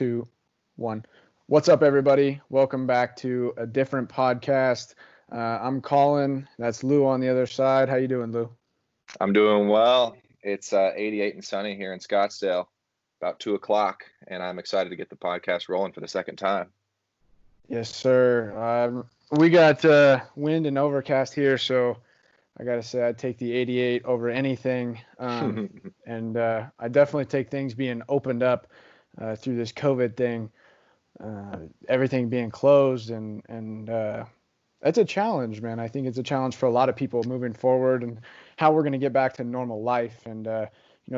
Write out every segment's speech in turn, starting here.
two, one. What's up, everybody? Welcome back to a different podcast. I'm Colin. That's Lou on the other side. How you doing, Lou? I'm doing well. It's 88 and sunny here in Scottsdale, about 2 o'clock, and I'm excited to get the podcast rolling for the second time. Yes, sir. We got wind and overcast here, so I gotta say I'd take the 88 over anything. And I definitely take things being opened up through this COVID thing, everything being closed, and that's a challenge, man. I think it's a challenge for a lot of people moving forward and how we're going to get back to normal life. And,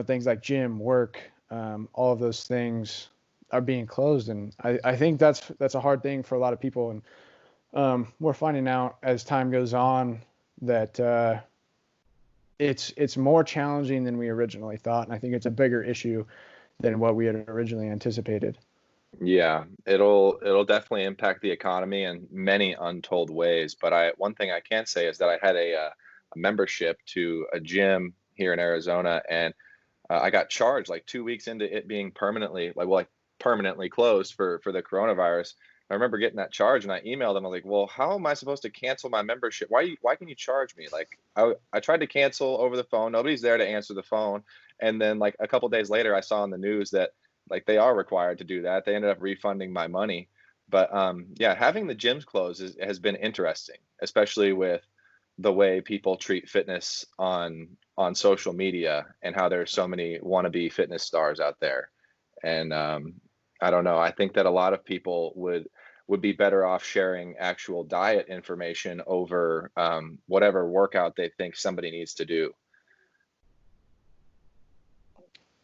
things like gym, work, all of those things are being closed. And I think that's a hard thing for a lot of people. And we're finding out as time goes on that it's more challenging than we originally thought. And I think it's a bigger issue than what we had originally anticipated. Yeah, it'll definitely impact the economy in many untold ways. But one thing I can say is that I had a membership to a gym here in Arizona, and I got charged like 2 weeks into it being permanently closed for the coronavirus. I remember getting that charge, and I emailed them. I was like, "Well, how am I supposed to cancel my membership? Why can you charge me?" Like I tried to cancel over the phone. Nobody's there to answer the phone. And then like a couple days later, I saw on the news that like they are required to do that. They ended up refunding my money. But yeah, having the gyms closed has been interesting, especially with the way people treat fitness on social media and how there's so many wannabe fitness stars out there. And I don't know. I think that a lot of people would be better off sharing actual diet information over whatever workout they think somebody needs to do.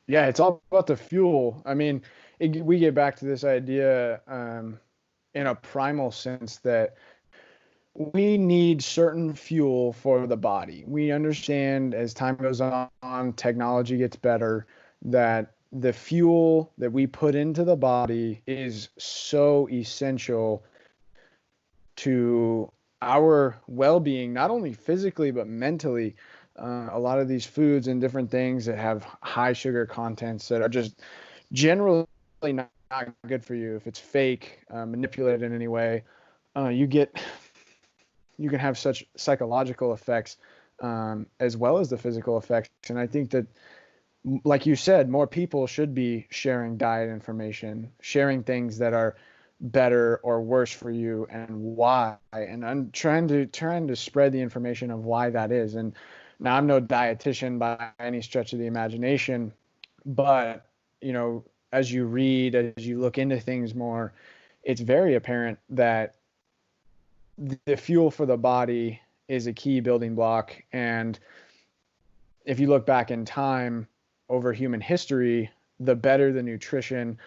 Yeah, it's all about the fuel. I mean, we get back to this idea in a primal sense that we need certain fuel for the body. We understand as time goes on, technology gets better, that the fuel that we put into the body is so essential to our well-being, not only physically but mentally. A lot of these foods and different things that have high sugar contents that are just generally not good for you. If it's fake, manipulated in any way, you can have such psychological effects as well as the physical effects. And I think that, like you said, more people should be sharing diet information, sharing things that are better or worse for you and why. And I'm trying to spread the information of why that is. And now I'm no dietitian by any stretch of the imagination, but as you read, as you look into things more, it's very apparent that the fuel for the body is a key building block. And if you look back in time over human history, the better the nutrition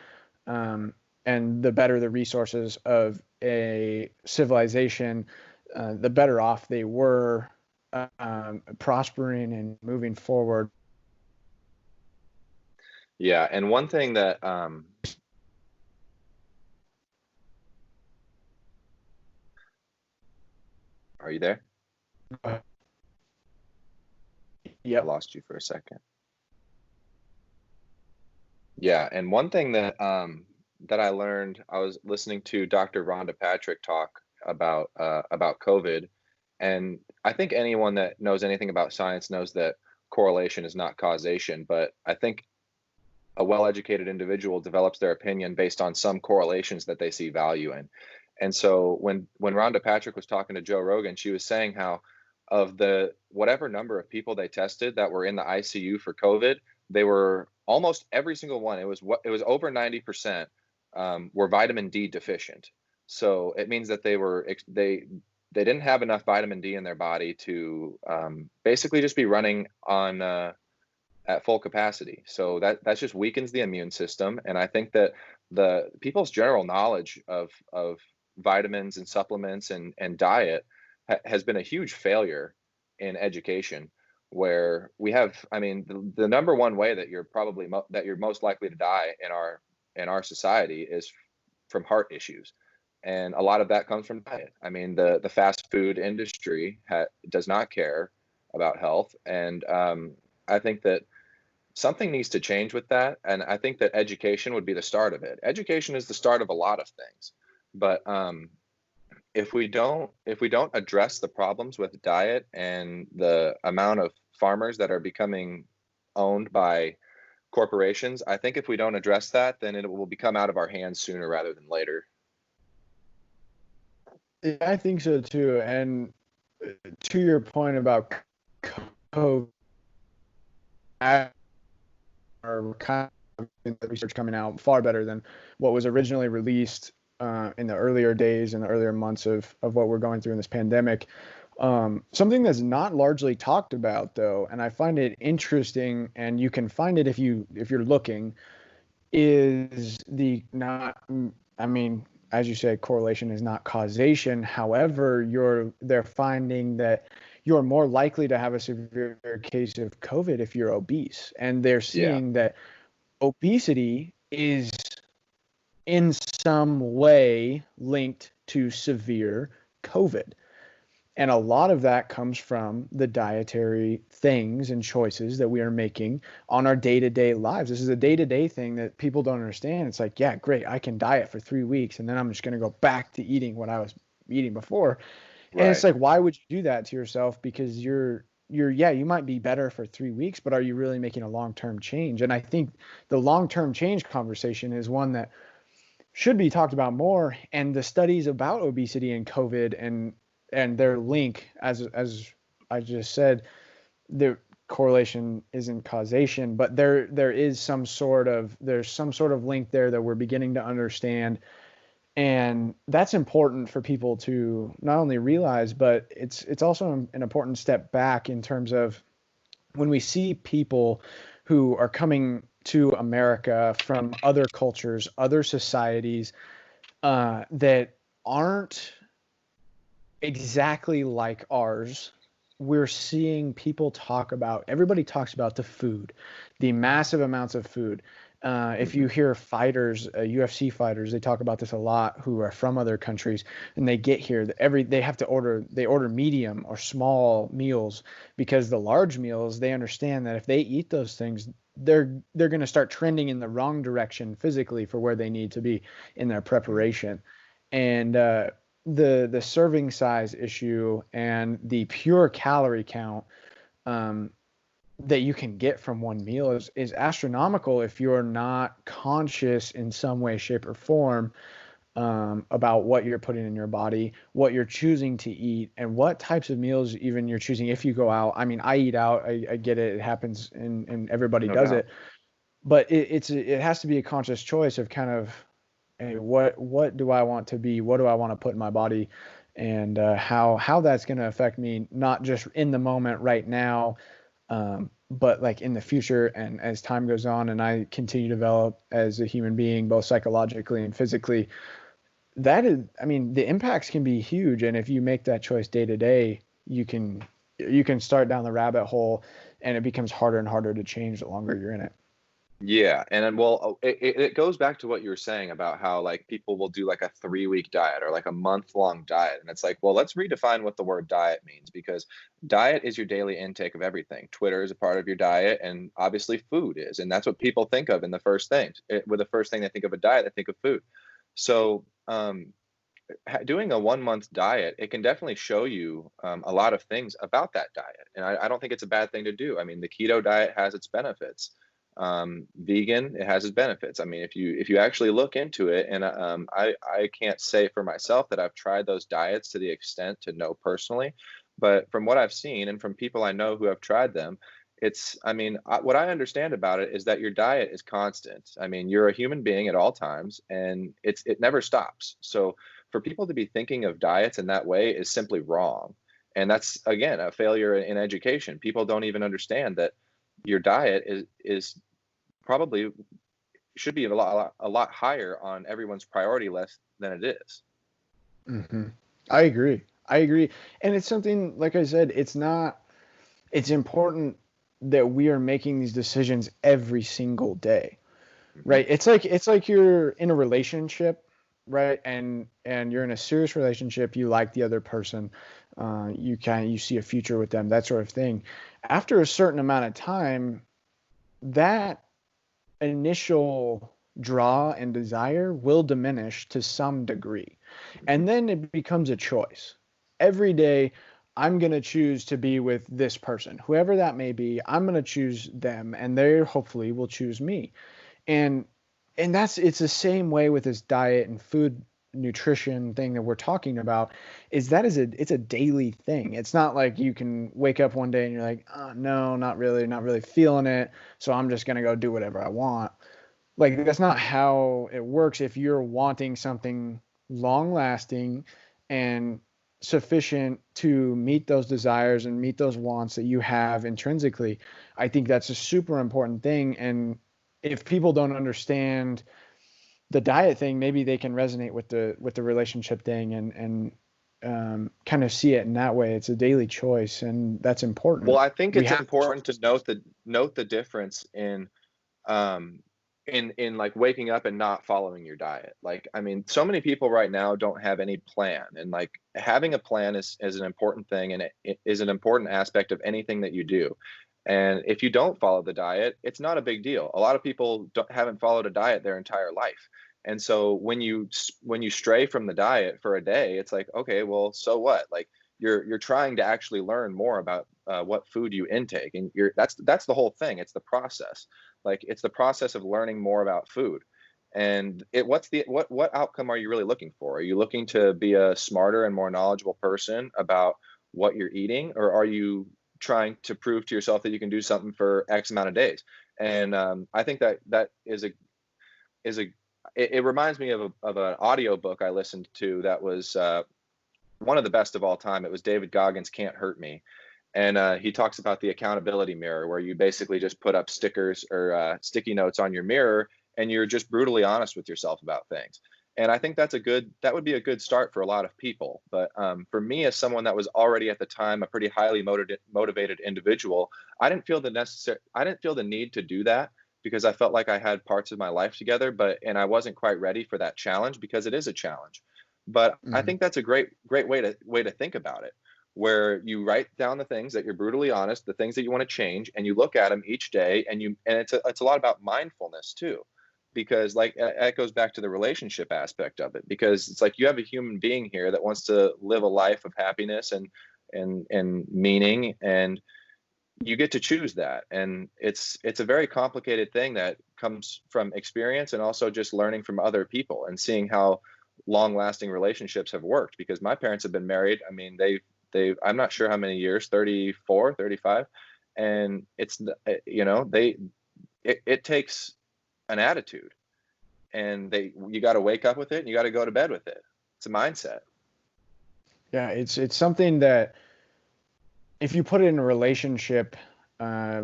and the better the resources of a civilization, the better off they were prospering and moving forward. Yeah, and one thing that are you there? Yeah, I lost you for a second. Yeah, and one thing that I learned, I was listening to Dr. Rhonda Patrick talk about COVID, and I think anyone that knows anything about science knows that correlation is not causation, but I think a well-educated individual develops their opinion based on some correlations that they see value in. And so when Rhonda Patrick was talking to Joe Rogan, she was saying how of the whatever number of people they tested that were in the ICU for COVID, they were almost every single one. It was over 90% were vitamin D deficient. So it means that they didn't have enough vitamin D in their body to basically just be running on at full capacity. So that just weakens the immune system. And I think that the people's general knowledge of vitamins and supplements and diet has been a huge failure in education, where we have, I mean, the number one way that you're most likely to die in our society is from heart issues. And a lot of that comes from diet. I mean, the fast food industry does not care about health. And I think that something needs to change with that, and I think that education would be the start of it. Education is the start of a lot of things, but if we don't address the problems with diet and the amount of farmers that are becoming owned by corporations, I think if we don't address that, then it will become out of our hands sooner rather than later. Yeah, I think so too. And to your point about COVID, are kind of the research coming out far better than what was originally released in the earlier days and the earlier months of what we're going through in this pandemic. Something that's not largely talked about though, and I find it interesting, and you can find it if you're looking, is the not. I mean, as you say, correlation is not causation. However, they're finding that you're more likely to have a severe case of COVID if you're obese, and they're Yeah. seeing that obesity is in some way linked to severe COVID. And a lot of that comes from the dietary things and choices that we are making on our day to day lives. This is a day to day thing that people don't understand. It's like, yeah, great, I can diet for 3 weeks and then I'm just going to go back to eating what I was eating before. And it's Right. like, why would you do that to yourself? Because yeah, you might be better for 3 weeks, but are you really making a long term change? And I think the long term change conversation is one that should be talked about more. And the studies about obesity and COVID and their link, as I just said, the correlation isn't causation, but there's some sort of link there that we're beginning to understand. And that's important for people to not only realize, but it's also an important step back in terms of when we see people who are coming to America from other cultures, other societies, that aren't exactly like ours. We're seeing people everybody talks about the food, the massive amounts of food. If Hmm. you hear fighters, UFC fighters, they talk about this a lot, who are from other countries, and they get here. They have to order medium or small meals, because the large meals, they understand that if they eat those things, they're going to start trending in the wrong direction physically for where they need to be in their preparation. And the serving size issue and the pure calorie count, um, that you can get from one meal is astronomical if you're not conscious in some way, shape, or form, about what you're putting in your body, what you're choosing to eat, and what types of meals even you're choosing if you go out. I mean, I eat out. I get it. It happens, and everybody No does doubt. it. But it has to be a conscious choice of kind of, hey, what do I want to be? What do I want to put in my body? And how that's going to affect me, not just in the moment right now, but like in the future, and as time goes on and I continue to develop as a human being, both psychologically and physically. That is, I mean, the impacts can be huge, and if you make that choice day to day, you can start down the rabbit hole, and it becomes harder and harder to change the longer you're in it. Yeah, and then it goes back to what you were saying about how like people will do like a 3 week diet or like a month-long diet, and it's like, well, let's redefine what the word diet means, because diet is your daily intake of everything. Twitter is a part of your diet, and obviously food is, and that's what people think of in the first things. With the first thing they think of a diet, they think of food. So doing a 1 month diet, it can definitely show you a lot of things about that diet, and I don't think it's a bad thing to do. I mean, the keto diet has its benefits. Vegan, it has its benefits. I mean, if you actually look into it, and I can't say for myself that I've tried those diets to the extent to know personally, but from what I've seen and from people I know who have tried them, I mean, what I understand about it is that your diet is constant. I mean, you're a human being at all times, and it never stops. So for people to be thinking of diets in that way is simply wrong. And that's, again, a failure in education. People don't even understand that your diet is probably should be a lot higher on everyone's priority list than it is. Hmm. I agree. I agree. And it's something, like I said, it's important that we are making these decisions every single day, Hmm. right? It's like you're in a relationship, right? And you're in a serious relationship. You like the other person. You see a future with them, that sort of thing. After a certain amount of time, that initial draw and desire will diminish to some degree. And then it becomes a choice. Every day, I'm going to choose to be with this person, whoever that may be. I'm going to choose them, and they hopefully will choose me. And it's the same way with this diet and food nutrition thing that we're talking about. It's a daily thing. It's not like you can wake up one day and you're like, oh, no, not really feeling it, so I'm just going to go do whatever I want. Like, that's not how it works. If you're wanting something long lasting and sufficient to meet those desires and meet those wants that you have intrinsically, I think that's a super important thing. And if people don't understand the diet thing, maybe they can resonate with the relationship thing, and kind of see it in that way. It's a daily choice, and that's Well, important. I think We it's have important to note the difference um in like waking up and not following your diet. Like, I mean, so many people right now don't have any plan, and like having a plan is an important thing, and it is an important aspect of anything that you do. And if you don't follow the diet, it's not a big deal. A lot of people haven't followed a diet their entire life. And so when you stray from the diet for a day, it's like, okay, well, so what? Like, you're trying to actually learn more about what food you intake, and that's the whole thing. It's the process. Like, it's the process of learning more about food. And what outcome are you really looking for? Are you looking to be a smarter and more knowledgeable person about what you're eating, or are you trying to prove to yourself that you can do something for X amount of days? And I think that is a it reminds me of an audio book I listened to that was one of the best of all time. It was David Goggins' "Can't Hurt Me," and he talks about the accountability mirror, where you basically just put up stickers or sticky notes on your mirror, and you're just brutally honest with yourself about things. And I think that would be a good start for a lot of people. But for me, as someone that was already at the time a pretty highly motivated individual, I didn't feel the need to do that, because I felt like I had parts of my life together, and I wasn't quite ready for that challenge, because it is a challenge. But I Mhm. think that's a great way to think about it, where you write down the things that you're brutally honest, the things that you want to change, and you look at them each day, and it's a lot about mindfulness too, because like that goes back to the relationship aspect of it, because it's like you have a human being here that wants to live a life of happiness and meaning, and you get to choose that. And it's a very complicated thing that comes from experience, and also just learning from other people and seeing how long lasting relationships have worked, because my parents have been married. I mean, they I'm not sure how many years, 34, 35. And it's you know, it takes an attitude, and you got to wake up with it, and you got to go to bed with it. It's a mindset. Yeah, it's something that if you put it in a relationship uh,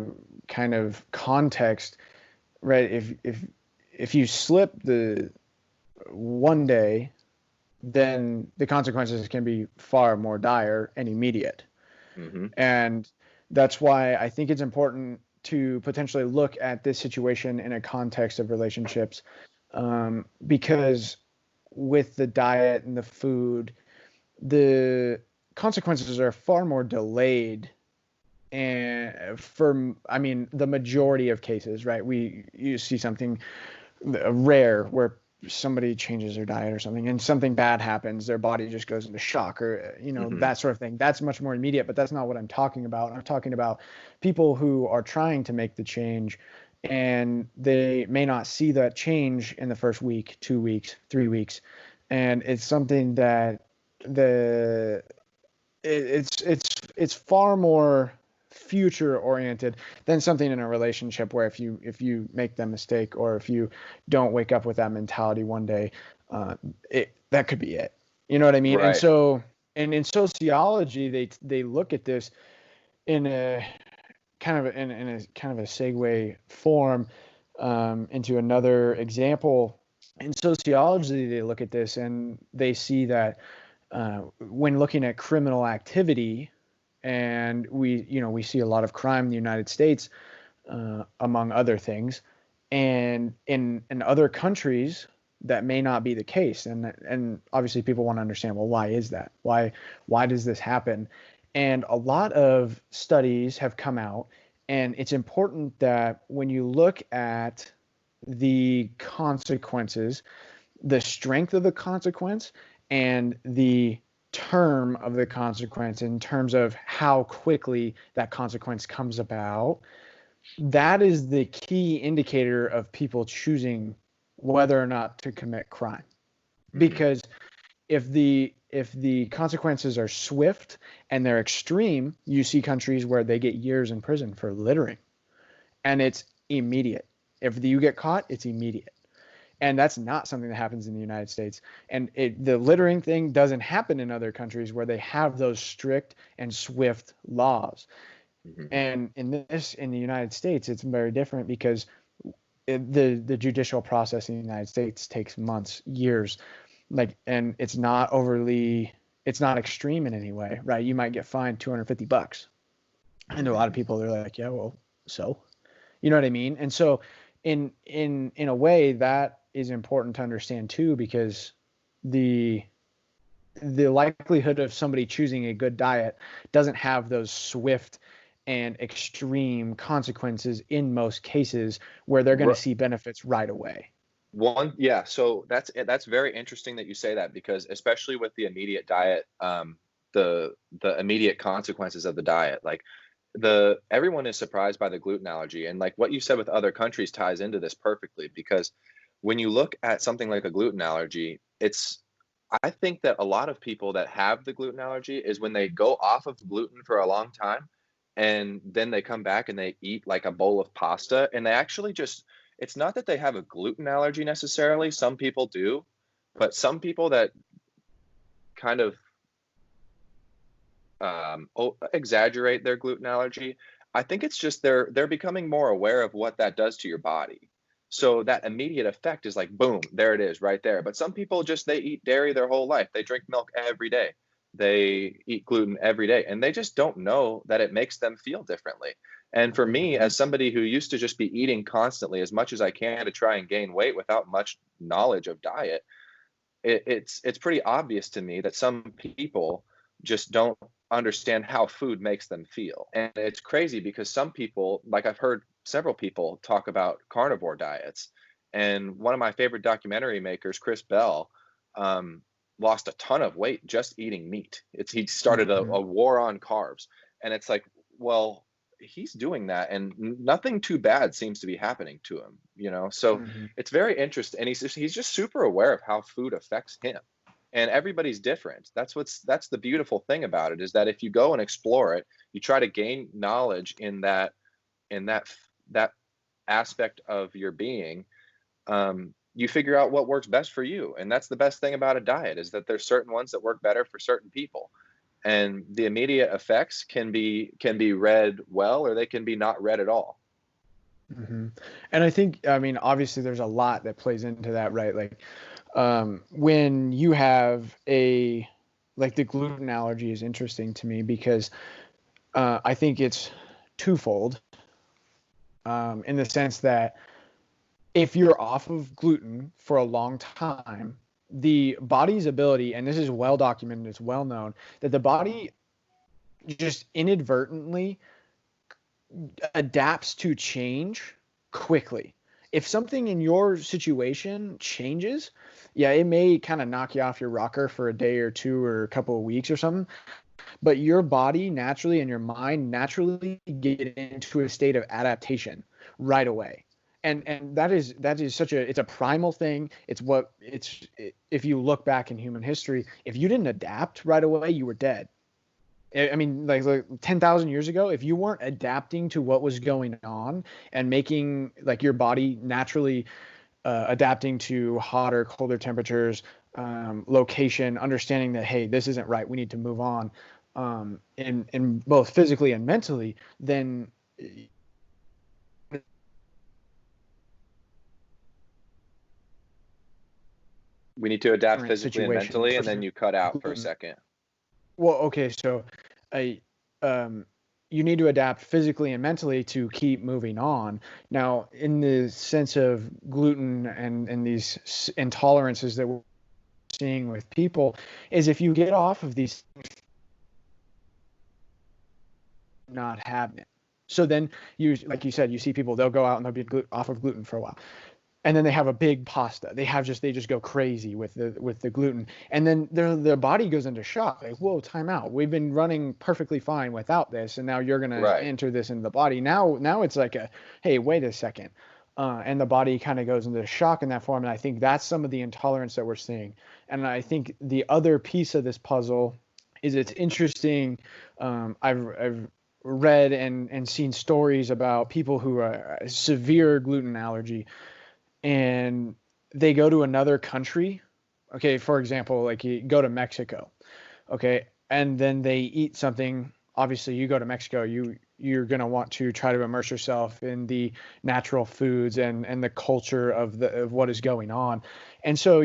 kind of context, right? If you slip the one day, then the consequences can be far more dire and immediate. Hmm. And that's why I think it's important to potentially look at this situation in a context of relationships, because with the diet and the food, the consequences are far more delayed. And for, I mean, the majority of cases, right? You see something rare where somebody changes their diet or something and something bad happens, their body just goes into shock, or Hmm. that sort of thing. That's much more immediate, but that's not what I'm talking about. I'm talking about people who are trying to make the change, and they may not see that change in the first week, 2 weeks, 3 weeks, and it's something that the it's far more future oriented than something in a relationship where if you make that mistake, or if you don't wake up with that mentality one day, that could be it. You know what I mean? And Right. so, and in sociology, they look at this in a in a kind of a segue form, into another example. In sociology, they look at this and they see that when looking at criminal activity, and we see a lot of crime in the United States, among other things, and in other countries that may not be the case, and obviously people want to understand, well, why is that? Why does this happen? And a lot of studies have come out, And it's important that when you look at the consequences, the strength of the consequence and the term of the consequence in terms of how quickly that consequence comes about, that is the key indicator of people choosing whether or not to commit crime. Mm-hmm. Because if the consequences are swift and they're extreme, you see countries where they get years in prison for littering, and it's immediate. If you get caught, it's immediate. And that's not something that happens in the United States. And the littering thing doesn't happen in other countries where they have those strict and swift laws. Mm-hmm. And in the United States, it's very different because the judicial process in the United States takes months, years, like, and it's not extreme in any way, right? You might get fined $250. And a lot of Mm-hmm. people are like, yeah, well, so, you know what I mean? And so in a way that is important to understand too, because the the likelihood of somebody choosing a good diet doesn't have those swift and extreme consequences in most cases where they're going to see benefits right away. Yeah, so that's very interesting that you say that, because especially with the immediate diet, the immediate consequences of the diet, like the everyone is surprised by the gluten allergy, and like what you said with other countries ties into this perfectly, because when you look at something like a gluten allergy, I think that a lot of people that have the gluten allergy is when they go off of gluten for a long time and then they come back and they eat like a bowl of pasta, and they actually just, it's not that they have a gluten allergy necessarily. Some people do, but some people that kind of exaggerate their gluten allergy, I think it's just they're becoming more aware of what that does to your body. So that immediate effect is like, boom, there it is right there. But some people just, they eat dairy their whole life. They drink milk every day. They eat gluten every day, and they just don't know that it makes them feel differently. And for me, Mm-hmm. as somebody who used to just be eating constantly as much as I can to try and gain weight without much knowledge of diet, it's pretty obvious to me that some people just don't understand how food makes them feel. And it's crazy because some people, like I've heard several people talk about carnivore diets. And one of my favorite documentary makers, Chris Bell, um, lost a ton of weight just eating meat. He started Mm-hmm. a war on carbs. And it's like, well, he's doing that and nothing too bad seems to be happening to him, you know? So Mm-hmm. it's very interesting, and he's just super aware of how food affects him, and everybody's different. That's the beautiful thing about it, is that if you go and explore it, you try to gain knowledge in that aspect of your being. You figure out what works best for you, and that's the best thing about a diet, is that there's certain ones that work better for certain people, and the immediate effects can be read well, or they can be not read at all. Mm-hmm. And I think, I mean, obviously there's a lot that plays into that, right? Like, when you have like the gluten allergy is interesting to me because I think it's twofold, in the sense that if you're off of gluten for a long time, the body's ability, and this is well documented, it's well known, that the body just inadvertently adapts to change quickly. If something in your situation changes, yeah, it may kind of knock you off your rocker for a day or two or a couple of weeks or something, but your body naturally and your mind naturally get into a state of adaptation right away. And that is such a, it's a primal thing. If you look back in human history, if you didn't adapt right away, you were dead. I mean, like 10,000 years ago, if you weren't adapting to what was going on and making like your body naturally adapting to hotter, colder temperatures, location, understanding that, hey, this isn't right, we need to move on, in both physically and mentally, then We need to adapt current physically and situation mentally, and then versus you cut out for a gluten. second. Well, okay, so I you need to adapt physically and mentally to keep moving on. Now, in the sense of gluten and these intolerances that we're seeing with people, is if you get off of these things, not having it. So then you, like you said, you see people, they'll go out and they'll be off of gluten for a while. And then they have a big pasta. They just go crazy with the gluten. And then their body goes into shock. Like, whoa, time out. We've been running perfectly fine without this, and now you're gonna Right. enter this into the body. Now it's like hey, wait a second. And the body kind of goes into shock in that form. And I think that's some of the intolerance that we're seeing. And I think the other piece of this puzzle is it's interesting. I've read and seen stories about people who are severe gluten allergy, and they go to another country. Okay, for example, like you go to Mexico, okay, and then they eat something. Obviously, you go to Mexico, you're gonna want to try to immerse yourself in the natural foods and the culture of what is going on. And so,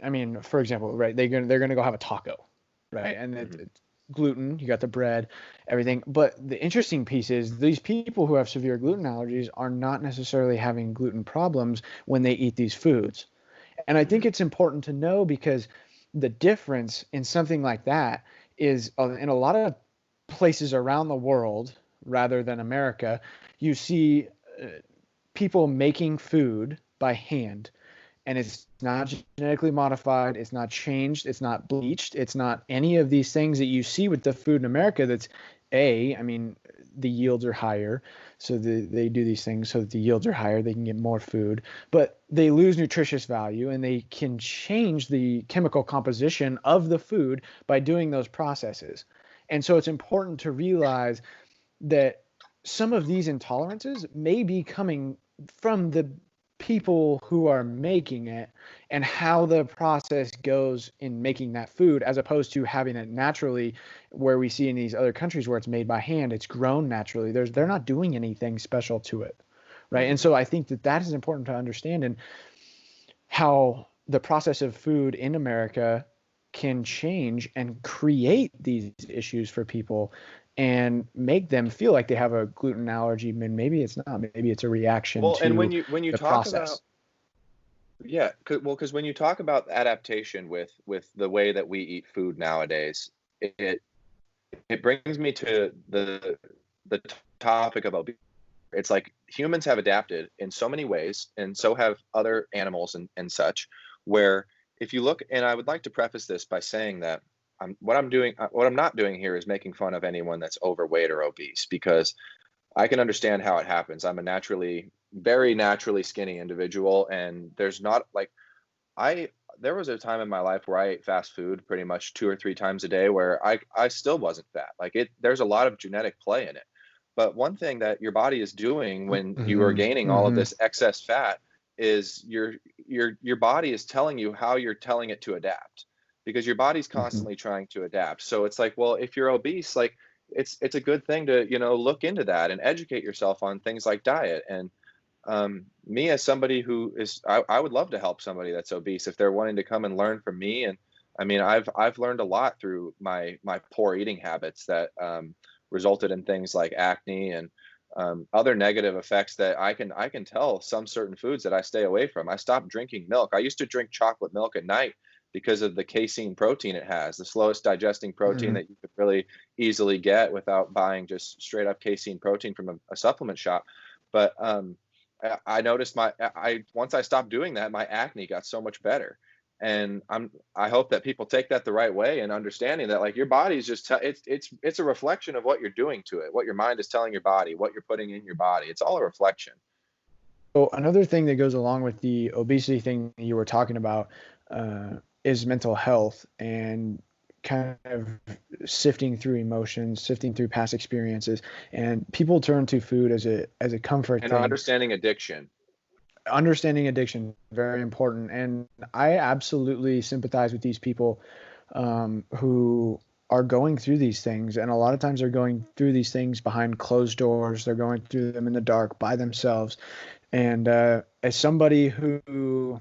I mean, for example, right, they're gonna go have a taco, right, and Hmm. it's gluten. You got the bread, everything. But the interesting piece is these people who have severe gluten allergies are not necessarily having gluten problems when they eat these foods. And I think Hmm. it's important to know because the difference in something like that is in a lot of places around the world, rather than America, you see uh, people making food by hand, and it's not genetically modified, it's not changed, it's not bleached, it's not any of these things that you see with the food in America. That's I mean, the yields are higher, so they do these things so that the yields are higher, they can get more food, but they lose nutritious value, and they can change the chemical composition of the food by doing those processes. And so it's important to realize that some of these intolerances may be coming from the people who are making it and how the process goes in making that food, as opposed to having it naturally, where we see in these other countries where it's made by hand, it's grown naturally. They're not doing anything special to it, right? And Hmm. so I think that is important to understand, and how the process of food in America can change and create these issues for people and make them feel like they have a gluten allergy. And maybe it's not. Maybe it's a reaction Well, and to when you the talk about, process. yeah, because when you talk about adaptation with the way that we eat food nowadays, it it brings me to the topic of obesity. It's like humans have adapted in so many ways, and so have other animals and such. Where if you look, and I would like to preface this by saying that what I'm not doing here is making fun of anyone that's overweight or obese, because I can understand how it happens. I'm a very naturally skinny individual, and there's not like I there was a time in my life where I ate fast food pretty much 2 or 3 times a day where I still wasn't fat. Like there's a lot of genetic play in it. But one thing that your body is doing when you are Mm-hmm. gaining all of Mm-hmm. this excess fat is your body is telling you how you're telling it to adapt, because your body's Mm-hmm. constantly trying to adapt. So it's like, well, if you're obese, like it's a good thing to, look into that and educate yourself on things like diet. And me as somebody who is I would love to help somebody that's obese if they're wanting to come and learn from me. And I mean, I've learned a lot through my poor eating habits that resulted in things like acne and other negative effects that I can tell some certain foods that I stay away from. I stopped drinking milk. I used to drink chocolate milk at night because of the casein protein it has, the slowest digesting protein Mm-hmm. that you could really easily get without buying just straight up casein protein from a supplement shop. But I noticed I once I stopped doing that, my acne got so much better. And I hope that people take that the right way, and understanding that like your body's just it's a reflection of what you're doing to it, what your mind is telling your body, what you're putting in your body. It's all a reflection. So another thing that goes along with the obesity thing you were talking about is mental health and kind of sifting through emotions, sifting through past experiences, and people turn to food as a comfort And thing. understanding addiction. Understanding addiction, very important, and I absolutely sympathize with these people who are going through these things, and a lot of times they're going through these things behind closed doors. They're going through them in the dark by themselves. And as somebody who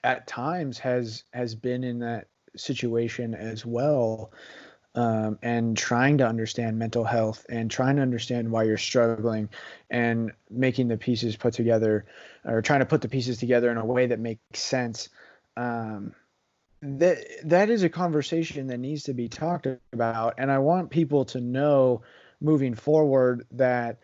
at times has been in that situation as well, and trying to understand mental health and trying to understand why you're struggling and making the pieces put together, or trying to put the pieces together in a way that makes sense. Um, that is a conversation that needs to be talked about, and I want people to know moving forward that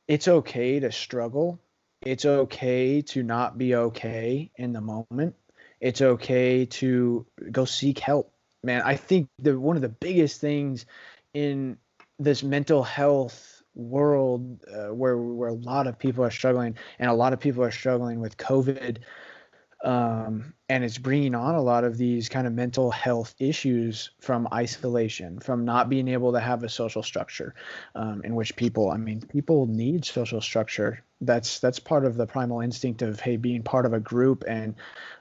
it's okay to struggle. It's okay to not be okay in the moment. It's okay to go seek help. Man, I think that one of the biggest things in this mental health world, where a lot of people are struggling, and a lot of people are struggling with COVID, and it's bringing on a lot of these kind of mental health issues from isolation, from not being able to have a social structure, in which people, I mean, people need social structure. That's part of the primal instinct of, hey, being part of a group, and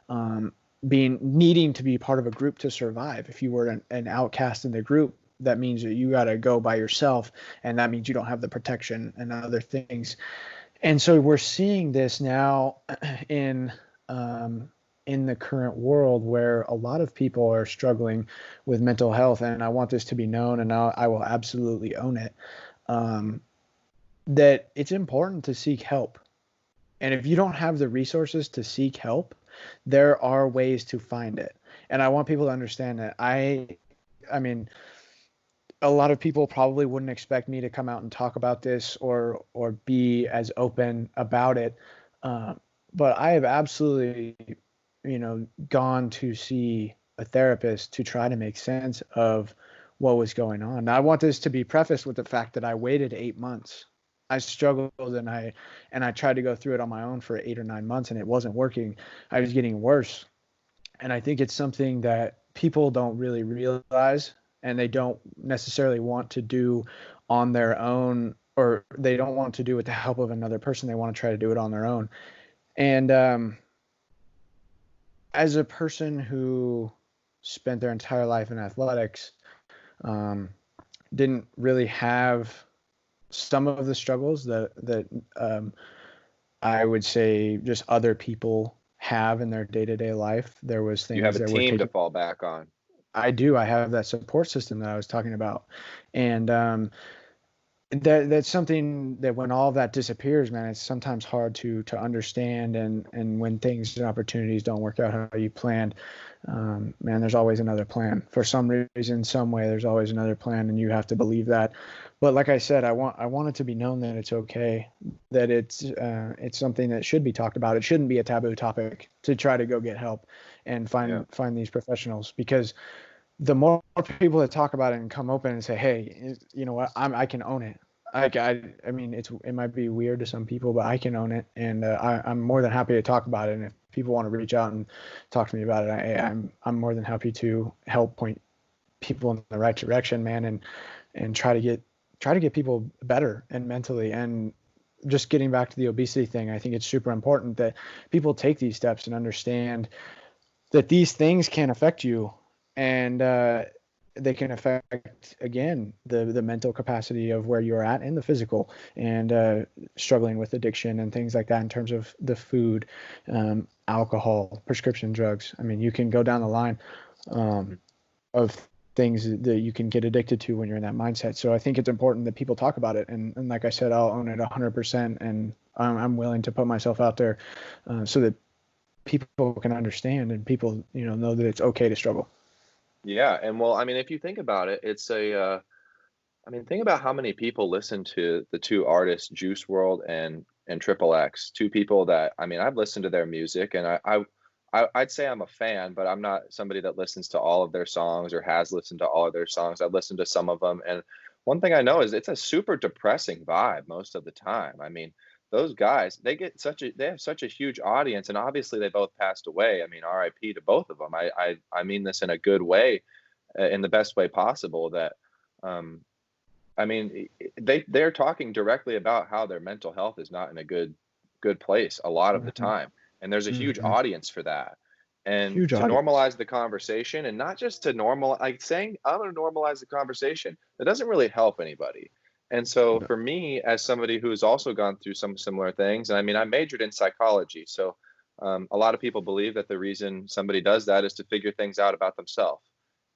um, being needing to be part of a group to survive. If you were an outcast in the group, that means that you got to go by yourself, and that means you don't have the protection and other things. And so we're seeing this now in um, in the current world, where a lot of people are struggling with mental health. And I want this to be known, and I will absolutely own it. Um, that it's important to seek help. And if you don't have the resources to seek help, there are ways to find it. And I want people to understand that. I mean, a lot of people probably wouldn't expect me to come out and talk about this, or be as open about it. Um, but I have absolutely, gone to see a therapist to try to make sense of what was going on. Now, I want this to be prefaced with the fact that I waited 8 months. I struggled, and I tried to go through it on my own for 8 or 9 months, and it wasn't working. I was getting worse. And I think it's something that people don't really realize, and they don't necessarily want to do on their own, or they don't want to do with the help of another person. They want to try to do it on their own. And as a person who spent their entire life in athletics, um, didn't really have some of the struggles that I would say just other people have in their day-to-day life. There was You have things a that were team to taken. fall back on. I do. I have that support system that I was talking about, and that's something that, when all of that disappears, man, it's sometimes hard to understand. And when things and opportunities don't work out how you planned, man, there's always another plan. For some reason, some way, there's always another plan, and you have to believe that. But like I said, I want it to be known that it's okay, that it's something that should be talked about. It shouldn't be a taboo topic to try to go get help and Yeah. find these professionals, because the more people that talk about it and come open and say, hey, you know what, I can own it. I mean, it might be weird to some people, but I can own it, and I'm more than happy to talk about it. And if people want to reach out and talk to me about it, I'm more than happy to help point people in the right direction, man, and try to get people better, and mentally. And just getting back to the obesity thing, I think it's super important that people take these steps and understand that these things can affect you, and they can affect, again, the mental capacity of where you're at, and the physical, and struggling with addiction and things like that, in terms of the food, alcohol, prescription drugs. I mean, you can go down the line um, of things that you can get addicted to when you're in that mindset. So I think it's important that people talk about it, and like I said, I'll own it 100%, and I'm willing to put myself out there, so that people can understand, and people, know that it's okay to struggle. Yeah, and well, I mean, if you think about it, it's I mean, think about how many people listen to the two artists, Juice World and Triple X. Two people that, I mean, I've listened to their music, and I'd say I'm a fan, but I'm not somebody that listens to all of their songs or has listened to all of their songs. I've listened to some of them, and one thing I know is it's a super depressing vibe most of the time. I mean, those guys, they have such a huge audience, and obviously they both passed away. I mean, RIP to both of them. I mean this in a good way, in the best way possible. That um, I mean, they're talking directly about how their mental health is not in a good place a lot of the Mm-hmm. time, and there's a huge Mm-hmm. audience for that. And Huge to audience. normalize the conversation, and not just to normal, like saying I'm going to normalize the conversation, that doesn't really help anybody. And so No. for me, as somebody who's also gone through some similar things, and I mean, I majored in psychology, so a lot of people believe that the reason somebody does that is to figure things out about themselves.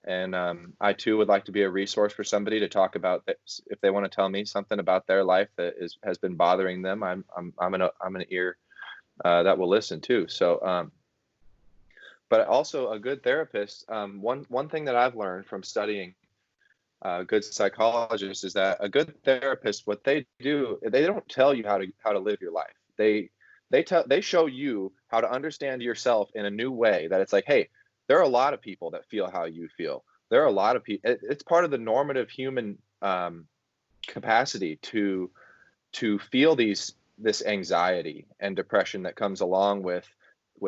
And I too would like to be a resource for somebody to talk about that. If they want to tell me something about their life that has been bothering them, I'm an ear that will listen too. So, but also a good therapist. One thing that I've learned from studying good psychologist, is that a good therapist, what they do, they don't tell you how to live your life. They show you how to understand yourself in a new way. That it's like, hey, there are a lot of people that feel how you feel. There are a lot of people. It's part of the normative human capacity to feel this anxiety and depression that comes along with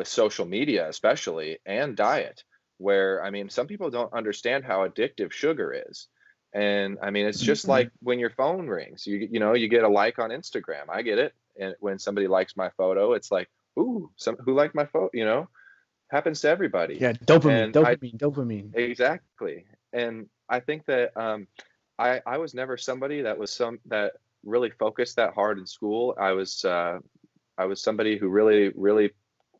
social media, especially, and diet, where, I mean, some people don't understand how addictive sugar is. And I mean, it's just Mhm. like when your phone rings, you get a like on Instagram. I get it. And when somebody likes my photo, it's like, ooh, who liked my photo, happens to everybody. Yeah, dopamine, And I dopamine, dopamine. exactly. And I think that I was never somebody that really focused that hard in school. I was somebody who really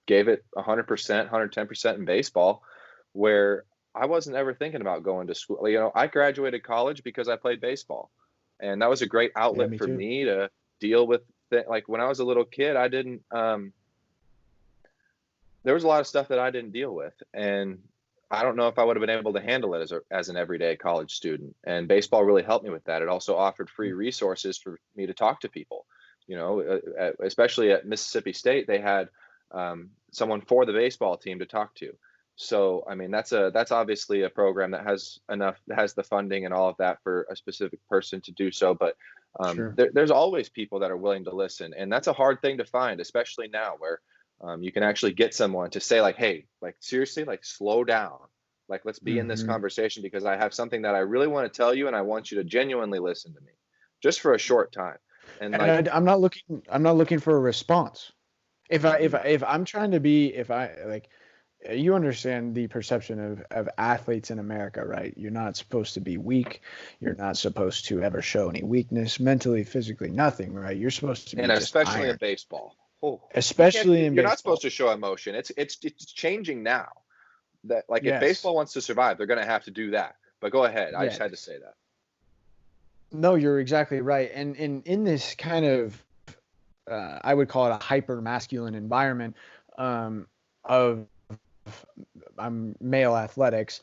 gave it 100%, 110% in baseball, where I wasn't ever thinking about going to school. I graduated college because I played baseball, and that was a great Yeah, outlet me for too. me to deal with like when I was a little kid. I didn't There was a lot of stuff that I didn't deal with, and I don't know if I would have been able to handle it as an everyday college student. And baseball really helped me with that. It also offered free resources for me to talk to people. Especially at Mississippi State, they had someone for the baseball team to talk to. So, I mean, that's obviously a program that has the funding and all of that for a specific person to do so. But Sure. there's always people that are willing to listen, and that's a hard thing to find, especially now where you can actually get someone to say like, hey, like seriously, like slow down, like let's be in this Hmm. conversation because I have something that I really want to tell you and I want you to genuinely listen to me just for a short time. And like, And I'm not looking for a response. mhm, If I'm trying to be, if I like, you understand the perception of athletes in America, right? You're not supposed to be weak. You're not supposed to ever show any weakness mentally, physically, nothing, right? You're supposed to and be just especially in iron, baseball, oh, especially in you're not supposed baseball. to show emotion. It's changing now. That like if Yes. baseball wants to survive, they're going to have to do that. But go ahead. I just had to Yes. say that. No, you're exactly right. And in this kind of, I would call it a hyper masculine environment, of male athletics,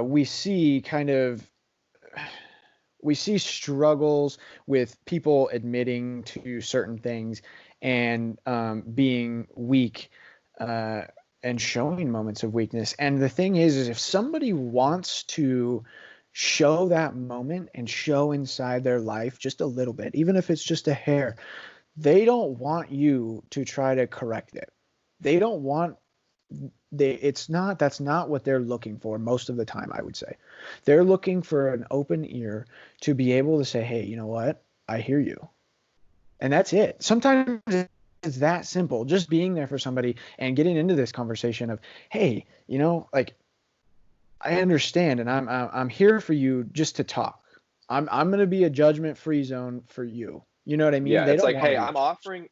we see we see struggles with people admitting to certain things and being weak, uh, and showing moments of weakness. And the thing is if somebody wants to show that moment and show inside their life just a little bit, even if it's just a hair, they don't want you to try to correct it. They don't want it's not That's not what they're looking for most of the time, I would say. They're looking for an open ear to be able to say, hey, you know what, I hear you. And that's it. Sometimes it's that simple, just being there for somebody and getting into this conversation of, hey, like, I understand, and I'm here for you just to talk. I'm going to be a judgment free zone for you. You know what I mean? Yeah, They it's don't like, want to hey, be judged.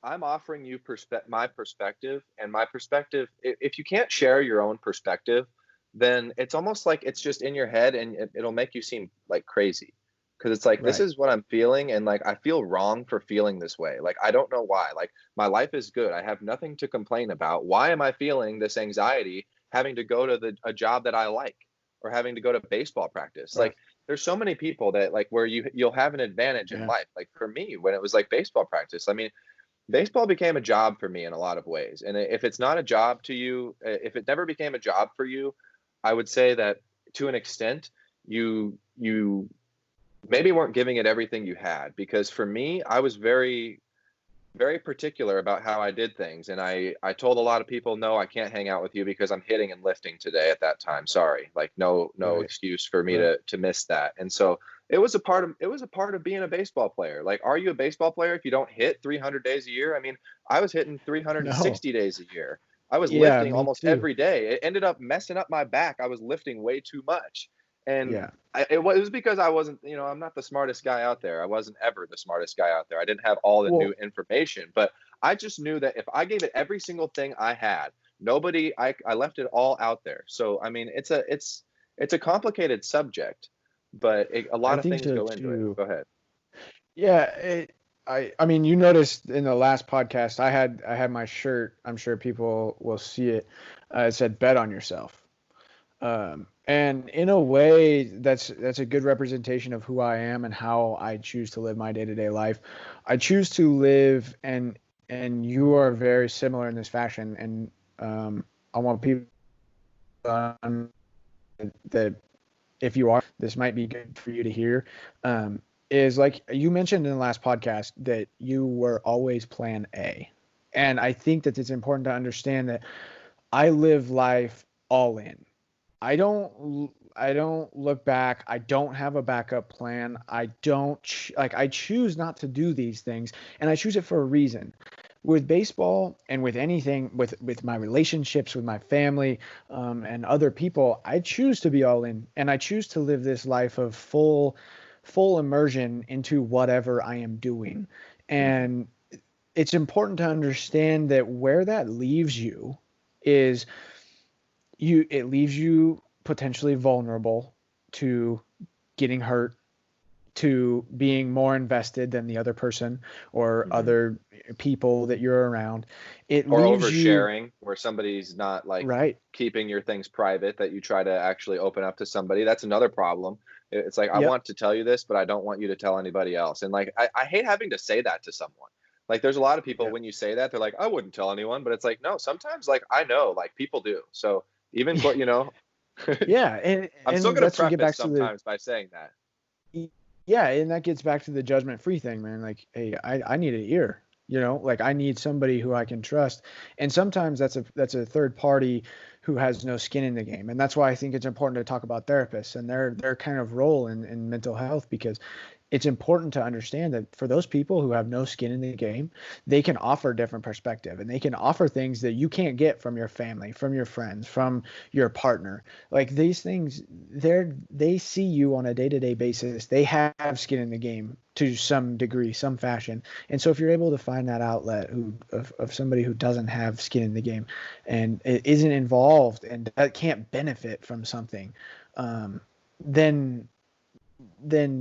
I'm offering you my perspective, and my perspective. If you can't share your own perspective, then it's almost like it's just in your head, and it'll make you seem like crazy, because it's like this Right. is what I'm feeling, and like I feel wrong for feeling this way. Like I don't know why. Like my life is good. I have nothing to complain about. Why am I feeling this anxiety having to go to a job that I like, or having to go to baseball practice? Right. Like there's so many people that like where you'll have an advantage in Yeah. life. Like for me, when it was like baseball practice, I mean, baseball became a job for me in a lot of ways. And if it's not a job to you, if it never became a job for you, I would say that to an extent, you maybe weren't giving it everything you had. Because for me, I was very particular about how I did things. And I told a lot of people, no, I can't hang out with you because I'm hitting and lifting today at that time. Sorry. Like no Right. excuse for me Right. to miss that. And so it was a part of being a baseball player. Like, are you a baseball player if you don't hit 300 days a year? I mean, I was hitting No. 360 days a year. I was Yeah, lifting me almost too. every day. It ended up messing up my back. I was lifting way too much. And Yeah. it was because I wasn't, I'm not the smartest guy out there. I wasn't ever the smartest guy out there. I didn't have all the new Well, information, but I just knew that if I gave it every single thing I had, I left it all out there. So, I mean, it's a complicated subject, but a I lot of think things so go into it. too. Go ahead. Yeah, I mean, you noticed in the last podcast, I had my shirt. I'm sure people will see it. It said "Bet on yourself." And in a way, that's a good representation of who I am and how I choose to live my day-to-day life. I choose to live, and you are very similar in this fashion. And I want people to understand that if you are, this might be good for you to hear. Is like you mentioned in the last podcast that you were always plan A. And I think that it's important to understand that I live life all in. I don't look back. I don't have a backup plan. I don't like I choose not to do these things, and I choose it for a reason. With baseball and with anything, with my relationships with my family, and other people, I choose to be all in, and I choose to live this life of full immersion into whatever I am doing. Mhm. And it's important to understand that where that leaves you is it leaves you potentially vulnerable to getting hurt, to being more invested than the other person or Mhm. other people that you're around. It Or leaves you oversharing, where somebody's not like right. keeping your things private that you try to actually open up to somebody. That's another problem. It's like, I Yep. want to tell you this, but I don't want you to tell anybody else. And like, I hate having to say that to someone. Like, there's a lot of people Yep. when you say that, they're like, I wouldn't tell anyone. But it's like, no, sometimes like I know, like people do. So even, you know, Yeah, I'm still and going to that's to get preface back to the sometimes by saying that. yeah, and that gets back to the judgment free thing, man. Like, hey, I need an ear, like I need somebody who I can trust. And sometimes that's a third party who has no skin in the game. And that's why I think it's important to talk about therapists and their kind of role in mental health, because it's important to understand that for those people who have no skin in the game, they can offer different perspective and they can offer things that you can't get from your family, from your friends, from your partner. Like these things, they see you on a day-to-day basis. They have skin in the game to some degree, some fashion. And so if you're able to find that outlet of somebody who doesn't have skin in the game and it isn't involved and that can't benefit from something, um, then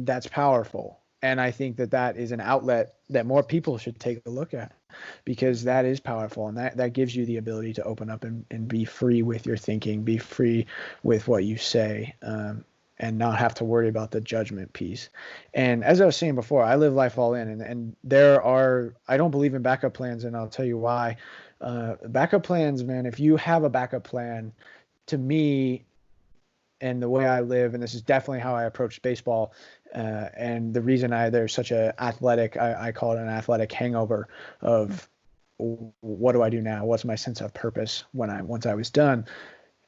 that's powerful. And I think that that is an outlet that more people should take a look at, because Mhm. that is powerful, and that gives you the ability to open up and be free with your thinking, be free with what you say, and not have to worry about the judgment piece. And as I was saying before, I live life all in, and I don't believe in backup plans, and I'll tell you why. Backup plans, man, if you have a backup plan, to me, and the way I live, and this is definitely how I approach baseball. And the reason there's such I call it an athletic hangover of what do I do now? What's my sense of purpose once I was done?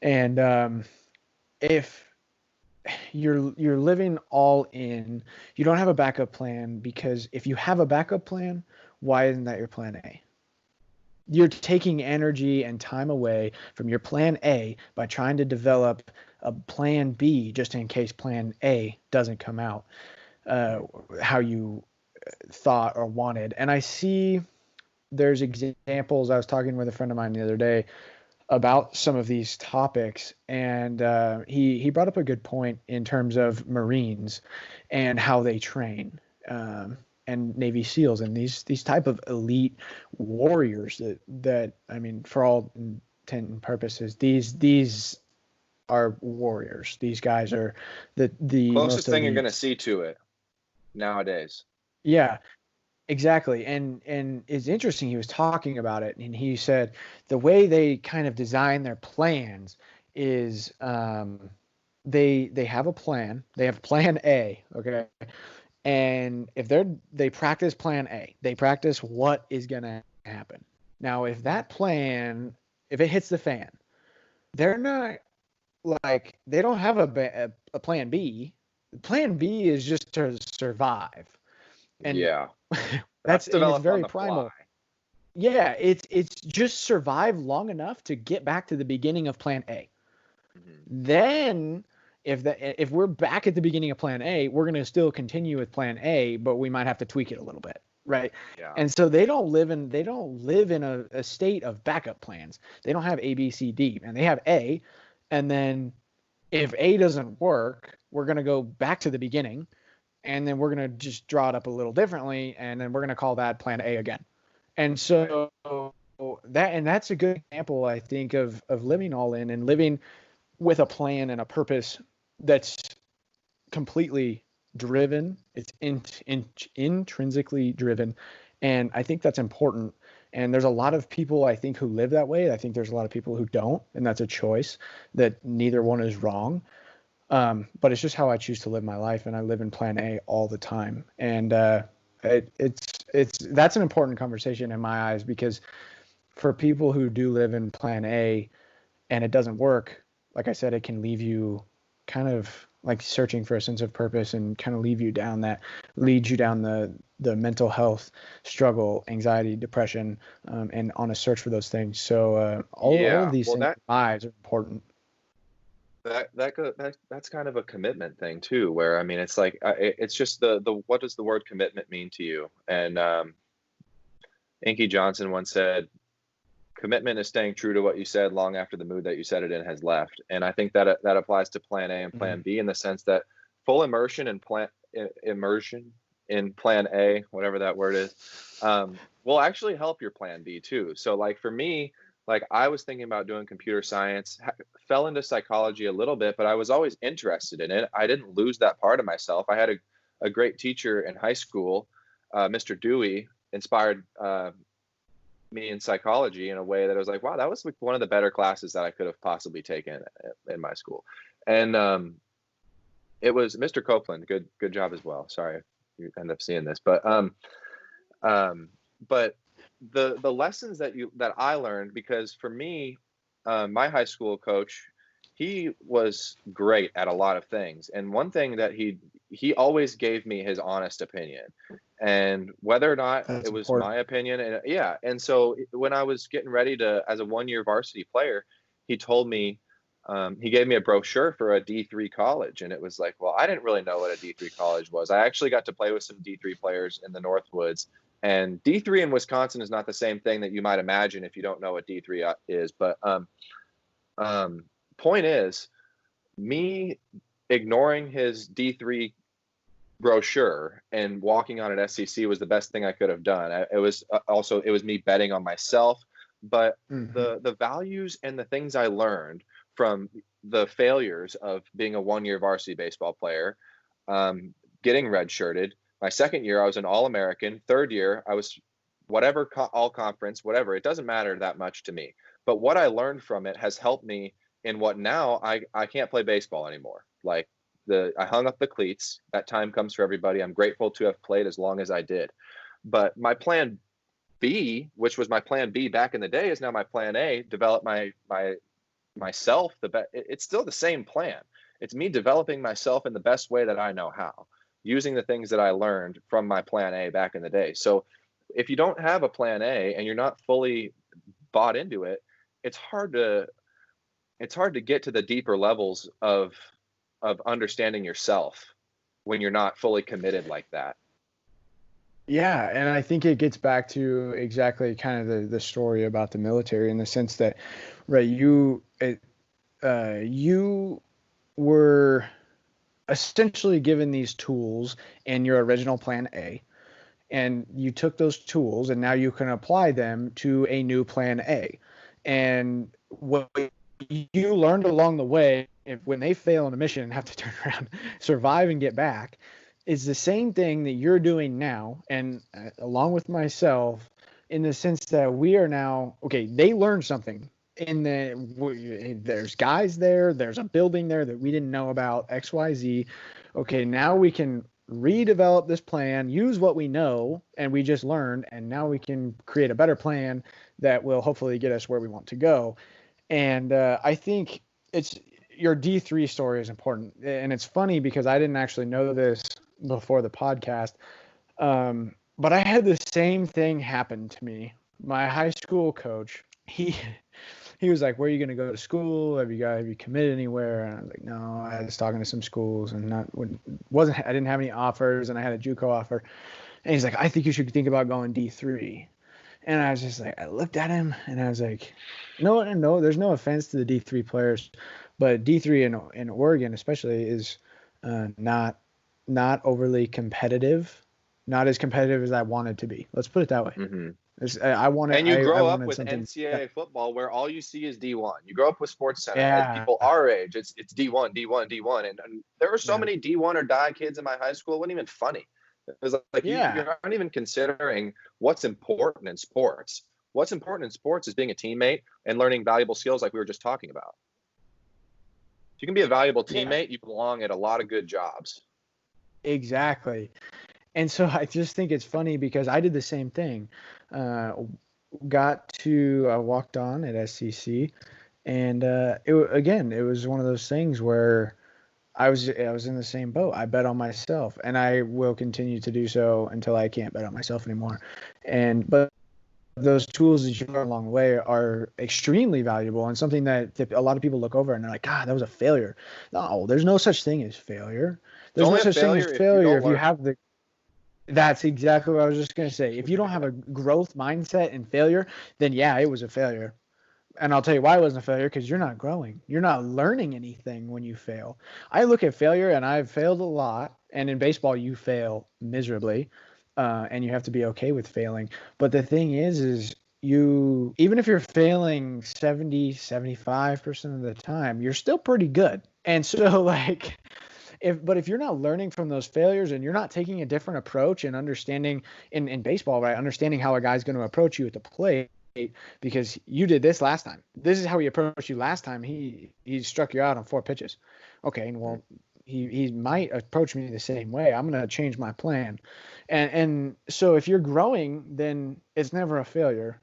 And if you're living all in, you don't have a backup plan, because if you have a backup plan, why isn't that your plan A? You're taking energy and time away from your plan A by trying to develop a plan B just in case plan A doesn't come out uh, Mhm. how you thought or wanted. And I see there's examples. I was talking with a friend of mine the other day about some of these topics, and he brought up a good point in terms of Marines and how they train, and Navy SEALs and these type of elite warriors that I mean, for all intent and purposes, these are warriors. These guys are the most Closest thing you're going to elite. see to it nowadays. Yeah, exactly. And it's interesting. He was talking about it, and he said the way they kind of design their plans is they have a plan. They have plan A, okay? And if they practice plan A, they practice what is gonna happen. Now, if it hits the fan, they're not like they don't have a plan B. Plan B is just to survive, and Yeah. That's it's developed on very the fly. primal. Yeah, it's just survive long enough to get back to the beginning of plan A. Mhm. Then if we're back at the beginning of plan A, we're going to still continue with plan A, but we might have to tweak it a little bit, right? Yeah. And so they don't live in a state of backup plans. They don't have A, B, C, D, and they have A, and then if A doesn't work, we're going to go back to the beginning, and then we're going to just draw it up a little differently, and then we're going to call that plan A again. And Right. so that's a good example, I think, of living all in and living with a plan and a purpose that's completely driven. It's intrinsically driven. And I think that's important. And there's a lot of people, I think, who live that way. I think there's a lot of people who don't, and that's a choice. That neither one is wrong. But it's just how I choose to live my life, and I live in plan A all the time. And it's that's an important conversation in my eyes, because for people who do live in plan A and it doesn't work, like I said, it can leave you kind of like searching for a sense of purpose, and kind of leads you down the mental health struggle, anxiety, depression, and on a search for those things. So all of Yeah, these well, things in my eyes are important. that's kind of a commitment thing too, where I mean, it's like it's just the what does the word commitment mean to you? And Inky Johnson once said, commitment is staying true to what you said long after the mood that you said it in has left. And I think that that applies to plan A and plan B, in the sense that full immersion in plan A, whatever that word is, will actually help your plan B too. So like for me, like I was thinking about doing computer science, fell into psychology a little bit, but I was always interested in it. I didn't lose that part of myself. I had a great teacher in high school, Mr. Dewey, inspired me in psychology in a way that I was like, wow, that was like one of the better classes that I could have possibly taken in my school. And it was Mr. Copeland. Good job as well. Sorry if you end up seeing this, but the lessons that I learned, because for me, my high school coach, he was great at a lot of things, and one thing that he always gave me his honest opinion, and whether or not That's it was important. my opinion, and yeah, and so when I was getting ready to as a 1 year varsity player, he told me, he gave me a brochure for a D3 college, and it was like, well, I didn't really know what a D3 college was. I actually got to play with some D3 players in the Northwoods, and D3 in Wisconsin is not the same thing that you might imagine if you don't know what D3 is. But point is, me ignoring his D3 brochure and walking on at SEC was the best thing I could have done. It was also, it was me betting on myself, but the values and the things I learned from the failures of being a 1 year varsity baseball player, getting redshirted. My second year, I was an All-American. Third year, I was whatever, all conference, whatever. It doesn't matter that much to me. But what I learned from it has helped me in what now I can't play baseball anymore. Like I hung up the cleats. That time comes for everybody. I'm grateful to have played as long as I did. But my plan B, which was my plan B back in the day, is now my plan A. Develop myself it's still the same plan. It's me developing myself in the best way that I know how, using the things that I learned from my plan A back in the day. So if you don't have a plan A and you're not fully bought into it, it's hard to get to the deeper levels of understanding yourself when you're not fully committed like that. Yeah, and I think it gets back to exactly kind of the story about the military, in the sense that, right, you were essentially given these tools in your original plan A, and you took those tools and now you can apply them to a new plan A. And what you learned along the way, when they fail in a mission and have to turn around, survive and get back, is the same thing that you're doing now. And along with myself, in the sense that we are now, okay, they learned something there's guys there's a building there that we didn't know about, XYZ. Okay, now we can redevelop this plan, use what we know and we just learned, and now we can create a better plan that will hopefully get us where we want to go. And I think it's your D3 story is important. And it's funny because I didn't actually know this before the podcast. But I had the same thing happen to me. My high school coach, he was like, "Where are you going to go to school? Have you committed anywhere?" And I was like, "No, I was talking to some schools, and I didn't have any offers, and I had a JUCO offer." And he's like, "I think you should think about going D3." And I was just like, I looked at him and I was like, no, there's no offense to the D3 players, but D3 in Oregon especially is not overly competitive, not as competitive as I wanted to be. Let's put it that way. Mm-hmm. And you I grow up wanted with something. NCAA football where all you see is D1. You grow up with Sports Center. As Yeah, people our age, it's D1, D1, D1. And there were so yeah, many D1 or die kids in my high school. It wasn't even funny. It was like yeah, you're not even considering what's important in sports. What's important in sports is being a teammate and learning valuable skills like we were just talking about. If you can be a valuable yeah. teammate, you belong at a lot of good jobs. Exactly. And so I just think it's funny because I did the same thing. Uh, I walked on at SCC, and again, it was one of those things where I was in the same boat. I bet on myself, and I will continue to do so until I can't bet on myself anymore. But those tools that you learn along the way are extremely valuable and something that a lot of people look over and they're like, God, that was a failure. No, there's no such thing as failure. It's There's no only a such thing as failure if you failure don't if you learn. have the that's exactly what I was just going to say. If you don't have a growth mindset in failure, then yeah, it was a failure. And I'll tell you why it wasn't a failure, because you're not growing. You're not learning anything when you fail. I look at failure, and I've failed a lot. And in baseball, you fail miserably, and you have to be okay with failing. But the thing is you, even if you're failing 70, 75% of the time, you're still pretty good. And so, like, if you're not learning from those failures and you're not taking a different approach and understanding in baseball, right, understanding how a guy's going to approach you at the plate, because you did this last time. This is how he approached you last time. He struck you out on 4 pitches. Okay, well, he might approach me the same way. I'm going to change my plan. And so if you're growing, then it's never a failure.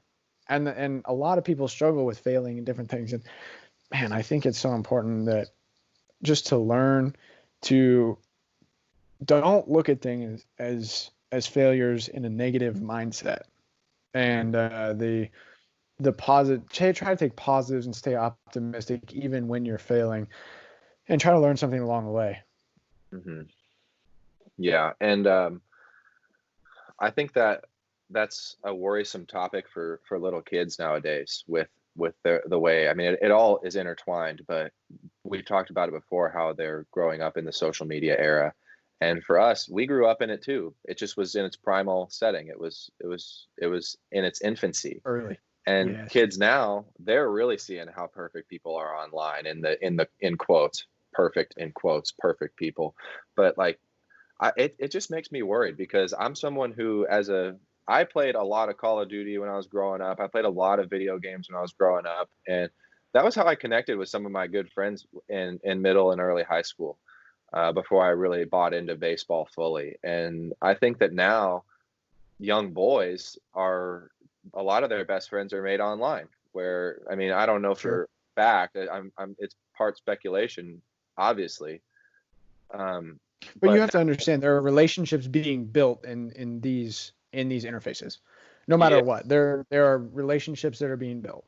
And a lot of people struggle with failing in different things. And man, I think it's so important that just to learn to don't look at things as failures in a negative mindset. And the positive, try to take positives and stay optimistic even when you're failing, and try to learn something along the way. Mm-hmm. Yeah, and I think that that's a worrisome topic for little kids nowadays with the way. I mean, it all is intertwined, but we talked about it before how they're growing up in the social media era, and for us, we grew up in it too. It just was in its primal setting. It was in its infancy. Early. And Yes. kids now, they're really seeing how perfect people are online in quotes, perfect in quotes, perfect people. But like it just makes me worried because I'm someone who, I played a lot of Call of Duty when I was growing up. I played a lot of video games when I was growing up, and that was how I connected with some of my good friends in middle and early high school, before I really bought into baseball fully. And I think that now young boys are a lot of their best friends are made online. Where I mean, I don't know Sure. for fact. It's part speculation, obviously. Um, But you but have to understand there are relationships being built in these interfaces. No matter yeah, what, there are relationships that are being built.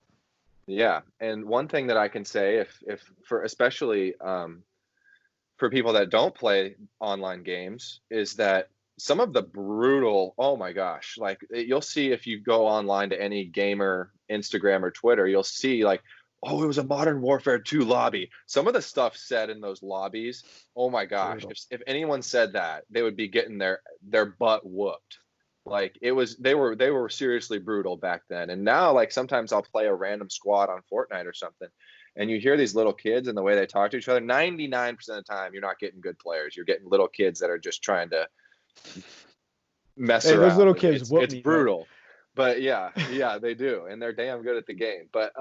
yeah. And one thing that I can say, if for especially for people that don't play online games, is that some of the brutal, oh my gosh, like you'll see if you go online to any gamer Instagram or Twitter, you'll see like, oh, it was a Modern Warfare 2 lobby. Some of the stuff said in those lobbies, oh my gosh, Brutal. if anyone said that, they would be getting their butt whooped. Like they were seriously brutal back then. And now like sometimes I'll play a random squad on Fortnite or something, and you hear these little kids and the way they talk to each other. 99% of the time, you're not getting good players. You're getting little kids that are just trying to mess Hey, those around. little And kids it's whoop it's me though. brutal, but yeah, they do, and they're damn good at the game. But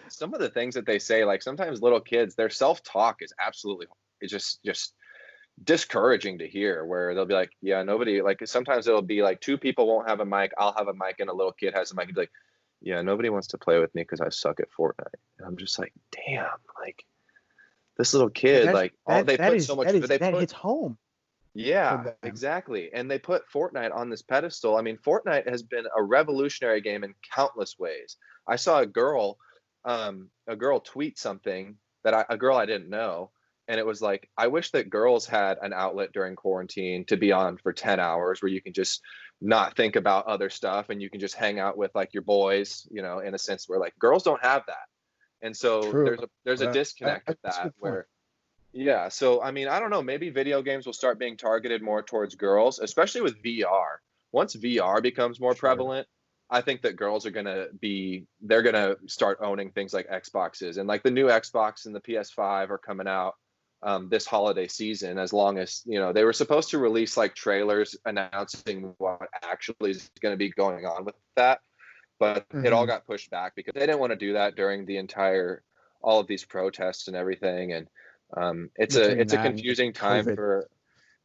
some of the things that they say, like sometimes little kids, their self talk is absolutely, it's just discouraging to hear. Where they'll be like, yeah, nobody, like sometimes it'll be like two people won't have a mic, I'll have a mic, and a little kid has a mic and be like, yeah, nobody wants to play with me because I suck at Fortnite. And I'm just like, damn, like this little But kid, that's like all they that put so is much, they that put, hits home for yeah, them. exactly. And they put Fortnite on this pedestal. I mean, Fortnite has been a revolutionary game in countless ways. I saw a girl tweet something a girl I didn't know, and it was like, I wish that girls had an outlet during quarantine to be on for 10 hours where you can just not think about other stuff and you can just hang out with like your boys, in a sense where like girls don't have that. And so True. there's a disconnect with That's a that good point. where yeah, so I mean, I don't know, maybe video games will start being targeted more towards girls, especially with VR. Once VR becomes more Sure. prevalent, I think that girls are they're gonna start owning things like Xboxes, and like the new Xbox and the PS5 are coming out this holiday season. As long as, you know, they were supposed to release like trailers announcing what actually is going to be going on with that, but it all Mm-hmm. got pushed back because they didn't want to do that during all of these protests and everything. And Between it's a that and just confusing time COVID. for,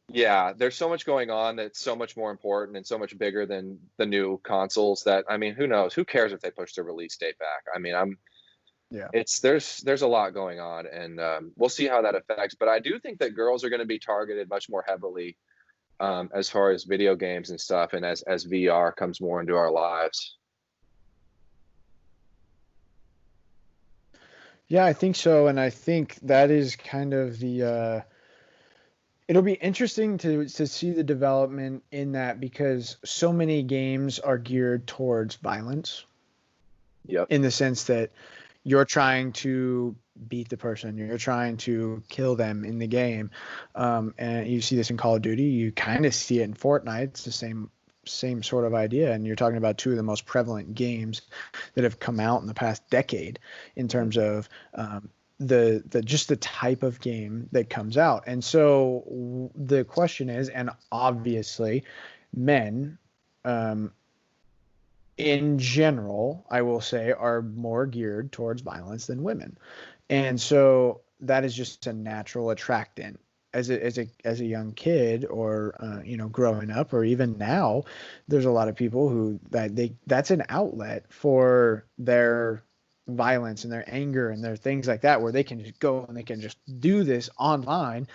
yeah, there's so much going on that's so much more important and so much bigger than the new consoles that, I mean, who knows? Who cares if they push the release date back? I mean, Yeah. there's a lot going on, and we'll see how that affects. But I do think that girls are going to be targeted much more heavily as far as video games and stuff, and as VR comes more into our lives. Yeah, I think so. And I think that is kind of it'll be interesting to see the development in that, because so many games are geared towards violence, Yep. in the sense that you're trying to beat the person, you're trying to kill them in the game. And you see this in Call of Duty, you kind of see it in Fortnite. It's the same sort of idea, and you're talking about two of the most prevalent games that have come out in the past decade in terms of the just the type of game that comes out. And so the question is, and obviously men, um, in general, I will say, are more geared towards violence than women. And so that is just a natural attractant. As a young kid, or growing up, or even now, there's a lot of people who that's an outlet for their violence and their anger and their things like that, where they can just go and they can just do this online,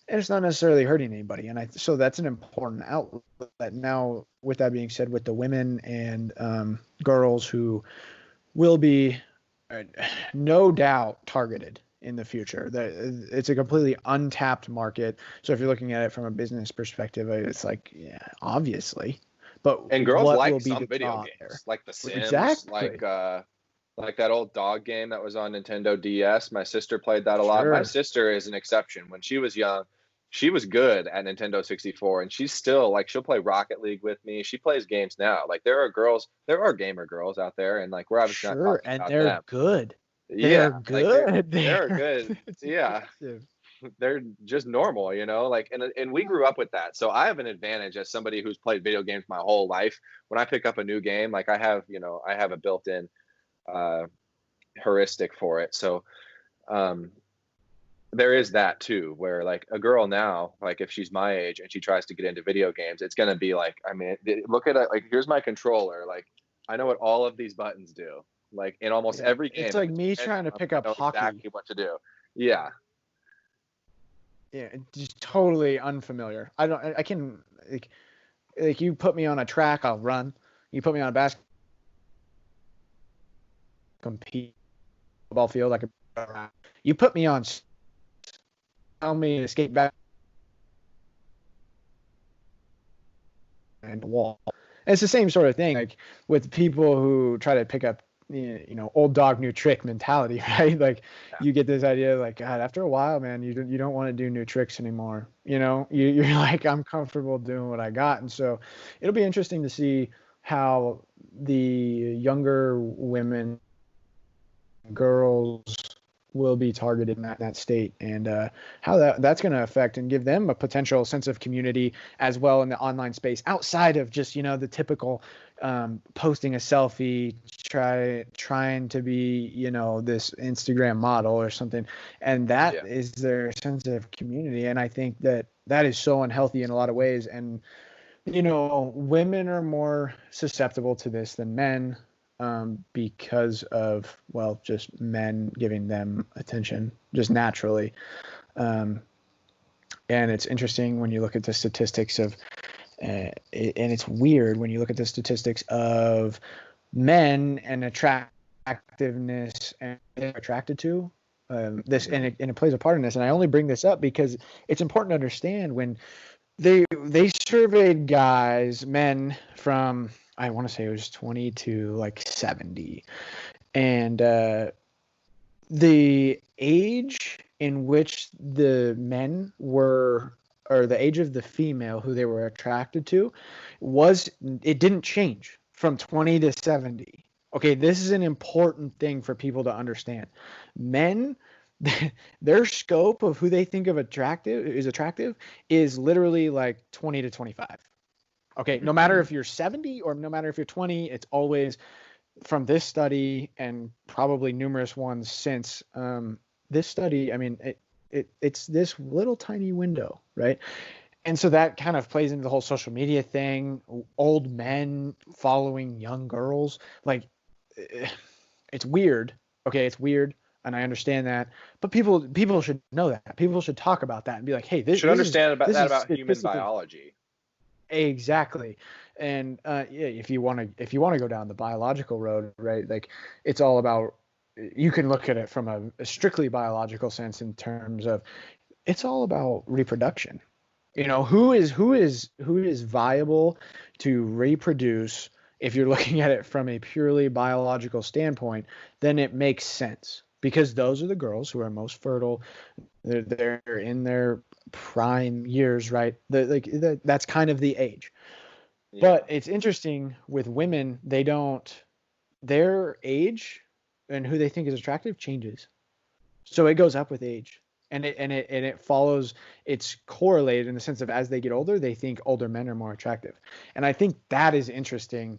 and it's not necessarily hurting anybody. And so that's an important outlet. Now, with that being said, with the women and girls who will be uh, no doubt targeted in the future, that it's a completely untapped market. So if you're looking at it from a business perspective, it's like, yeah, obviously, but And girls what will like be the some video draw there? games, like The Sims, Exactly. like that old dog game that was on Nintendo DS. My sister played that a lot. My Sure. sister is an exception. When she was young, she was good at Nintendo 64, and she's still like, she'll play Rocket League with me. She plays games now. Like, there are gamer girls out there, and like, we're obviously not Sure, talking and about they're them. good. They're Yeah, like good. they're They're good. it's Yeah, impressive. they're just normal, you know, like, and we grew up with that. So I have an advantage as somebody who's played video games my whole life. When I pick up a new game, like, I have a built-in uh heuristic for it. So um there is that too, where like a girl now, like if she's my age and she tries to get into video games, it's going to be like, I mean, look at it, like, here's my controller, like, I know what all of these buttons do, like, in almost Yeah, every it's game, if like it's me a trying to I pick up know hockey. exactly what to do. Yeah. Yeah, it's just totally unfamiliar. I don't. I can like you put me on a track, I'll run. You put me on a basketball compete ball field, I could. You put me on, tell me to skate back and the wall. And it's the same sort of thing, like with people who try to pick up, old dog new trick mentality, right? Like Yeah. you get this idea, like, God, after a while, man, you don't want to do new tricks anymore. You're like, I'm comfortable doing what I got. And so it'll be interesting to see how the younger women, girls, will be targeted in that state, and how that's going to affect and give them a potential sense of community as well in the online space, outside of just the typical posting a selfie, trying to be this Instagram model or something, and that Yeah. is their sense of community. And I think that is so unhealthy in a lot of ways. And women are more susceptible to this than men, because of, well, just men giving them attention just naturally. Um, and it's interesting when you look at the statistics of, and it's weird when you look at the statistics of men and attractiveness and they're attracted to this, Mhm. and it plays a part in this. And I only bring this up because it's important to understand when they surveyed guys, men from, I want to say it was 20 to like 70, and the age in which the men were, or the age of the female who they were attracted to, it didn't change. from 20 to 70. Okay, this is an important thing for people to understand. Men, their scope of who they think of attractive is literally like 20 to 25. Okay, no matter if you're 70 or no matter if you're 20, it's always from this study and probably numerous ones since this study. I mean, it's this little tiny window, right? And so that kind of plays into the whole social media thing. Old men following young girls, like it's weird. Okay, it's weird, and I understand that. But people should know that. People should talk about that and be like, hey, Should understand about this that is about human statistically biology. exactly. And yeah, if you want to go down the biological road, right? Like it's all about. You can look at it from a strictly biological sense in terms of it's all about reproduction. You know, who is viable to reproduce if you're looking at it from a purely biological standpoint, then it makes sense because those are the girls who are most fertile. They're in their prime years, right? That's kind of the age. Yeah. But it's interesting with women, their age and who they think is attractive changes. So it goes up with age. And it follows, it's correlated in the sense of as they get older, they think older men are more attractive. And I think that is interesting.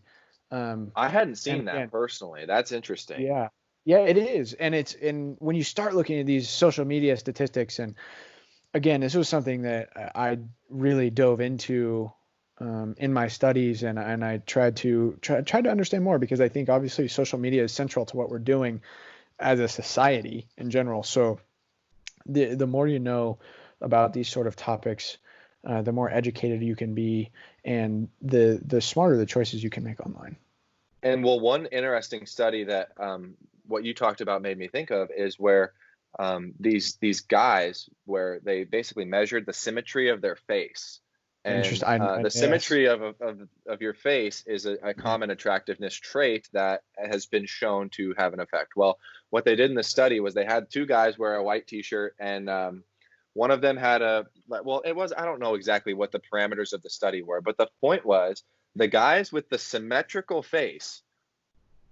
I hadn't And seen that again, personally. That's interesting. yeah, yeah, it is. And when you start looking at these social media statistics, and again, this was something that I really dove into in my studies, and I tried to understand more because I think obviously social media is central to what we're doing as a society in general. So the more you know about these sort of topics, the more educated you can be, and the smarter the choices you can make online. And well, one interesting study that what you talked about made me think of is where these guys where they basically measured the symmetry of their face, and Interesting. the Yes. symmetry of your face is a Yeah. common attractiveness trait that has been shown to have an effect. Well, what they did in the study was they had two guys wear a white T-shirt, and one of them had it was, I don't know exactly what the parameters of the study were, but the point was the guys with the symmetrical face,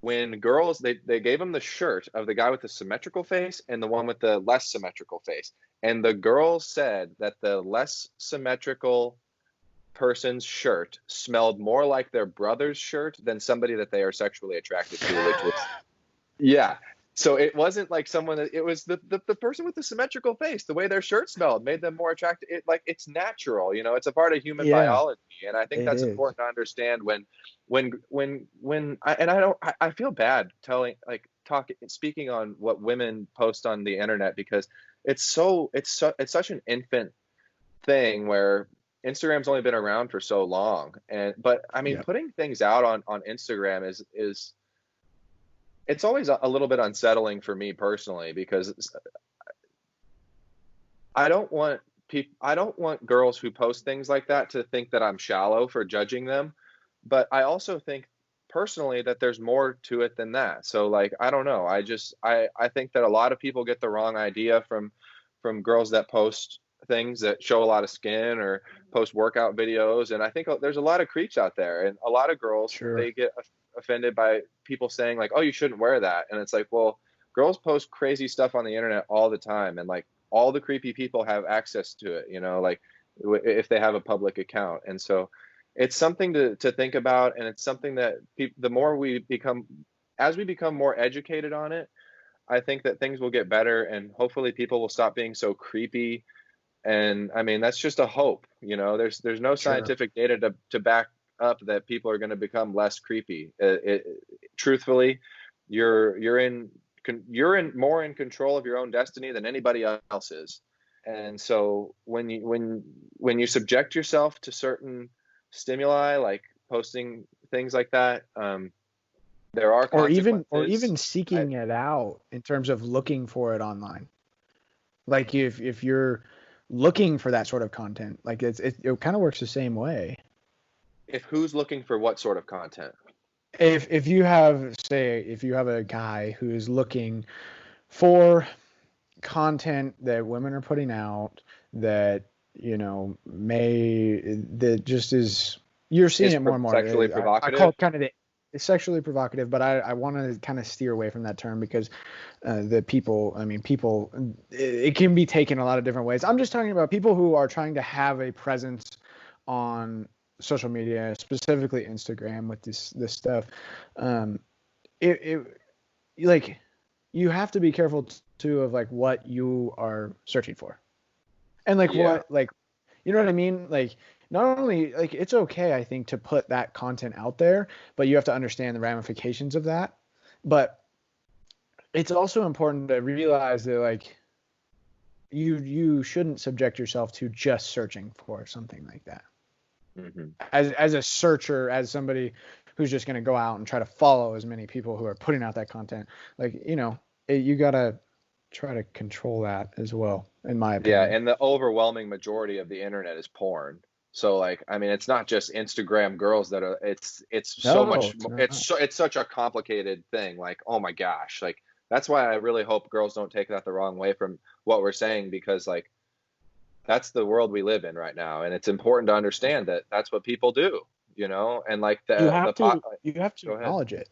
when girls, they gave them the shirt of the guy with the symmetrical face and the one with the less symmetrical face, and the girls said that the less symmetrical person's shirt smelled more like their brother's shirt than somebody that they are sexually attracted to, which was, yeah. So it wasn't like someone that, it was the person with the symmetrical face. The way their shirt smelled made them more attractive. It's natural, it's a part of human Yeah, biology. And I think it that's is. important to understand when I feel bad telling, like, speaking on what women post on the internet, because it's such an infant thing where Instagram's only been around for so long. But I mean, Yeah. putting things out on Instagram is it's always a little bit unsettling for me personally, because I don't want girls who post things like that to think that I'm shallow for judging them, but I also think personally that there's more to it than that. So, like, I don't know. I think that a lot of people get the wrong idea from girls that post things that show a lot of skin or post workout videos, and I think there's a lot of creeps out there, and a lot of girls, Sure. they get offended by people saying like, "Oh, you shouldn't wear that," and it's like, well, girls post crazy stuff on the internet all the time, and like all the creepy people have access to it, like if they have a public account. And so it's something to think about, and it's something that the more we become, as we become more educated on it, I think that things will get better, and hopefully people will stop being so creepy. And I mean, that's just a hope. There's no Sure. scientific data to back up that people are going to become less creepy. Truthfully, you're in more in control of your own destiny than anybody else is. And so when you subject yourself to certain stimuli, like posting things like that, there are Or even consequences. I, seeking it out in terms of looking for it online. Like if you're looking for that sort of content, like it kind of works the same way. if who's looking for what sort of content? If you have, say, if you have a guy who is looking for content that women are putting out that that just is, you're seeing Is it more and more. sexually I call provocative? it kind of the it's sexually provocative, but I want to kind of steer away from that term because the people, I mean, people, it can be taken a lot of different ways. I'm just talking about people who are trying to have a presence on social media, specifically Instagram with this stuff. Um, it like you have to be careful too of like what you are searching for, and like Yeah. what like you know what I mean? Like not only like it's okay, I think, to put that content out there, but you have to understand the ramifications of that. But it's also important to realize that like you shouldn't subject yourself to just searching for something like that. Hmm. As a searcher, as somebody who's just going to go out and try to follow as many people who are putting out that content, like you gotta try to control that as well, in my Yeah, opinion. and the overwhelming majority of the internet is porn. So like, I mean, it's not just Instagram girls that are. It's so No, much. it's not. It's such a complicated thing. Like, oh my gosh, like that's why I really hope girls don't take that the wrong way from what we're saying, because like that's the world we live in right now, and it's important to understand that that's what people do. And like You the have pot. to you have to Go ahead. acknowledge it.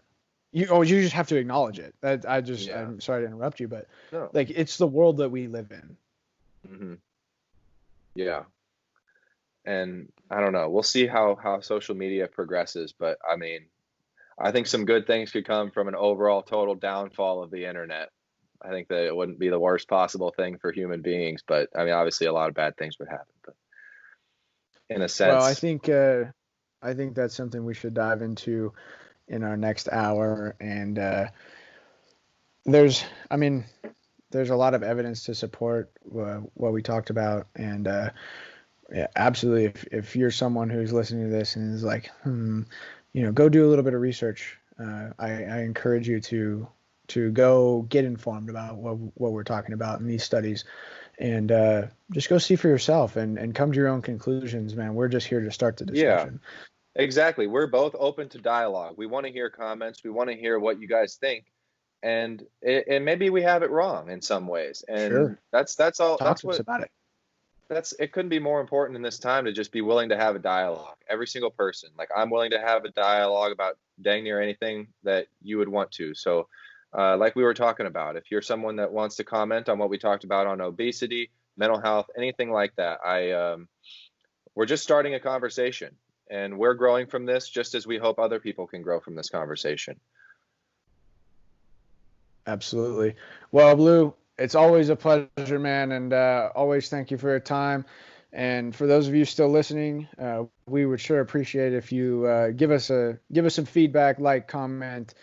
You just have to acknowledge it. Yeah. I'm sorry to interrupt you, but No. like it's the world that we live in. Hmm. Yeah. And I don't know. We'll see how social media progresses, but I mean, I think some good things could come from an overall total downfall of the internet. I think that it wouldn't be the worst possible thing for human beings, but I mean, obviously, a lot of bad things would happen. But in a Well, sense, I think that's something we should dive into in our next hour. And there's, I mean, there's a lot of evidence to support what we talked about. And yeah, absolutely. If you're someone who's listening to this and is like, go do a little bit of research. I encourage you to go get informed about what we're talking about in these studies, and just go see for yourself and come to your own conclusions, man. We're just here to start the yeah, discussion. exactly. We're both open to dialogue. We want to hear comments. We want to hear what you guys think, and maybe we have it wrong in some ways, and Sure. that's all. Talk That's to us what about it. that's it couldn't be more important in this time to just be willing to have a dialogue. Every single person, like I'm willing to have a dialogue about dang near anything that you would want to. So like we were talking about, if you're someone that wants to comment on what we talked about on obesity, mental health, anything like that, we're just starting a conversation, and we're growing from this just as we hope other people can grow from this conversation. Absolutely. Well, Blue, it's always a pleasure, man, and always thank you for your time. And for those of you still listening, we would sure appreciate if you give us some feedback, like, comment,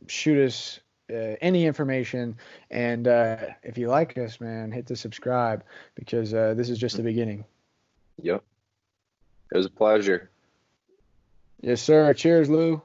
shoot us any information, and if you like us, man, hit the subscribe because this is just the beginning. Yep, it was a pleasure. Yes, sir. Cheers, Lou.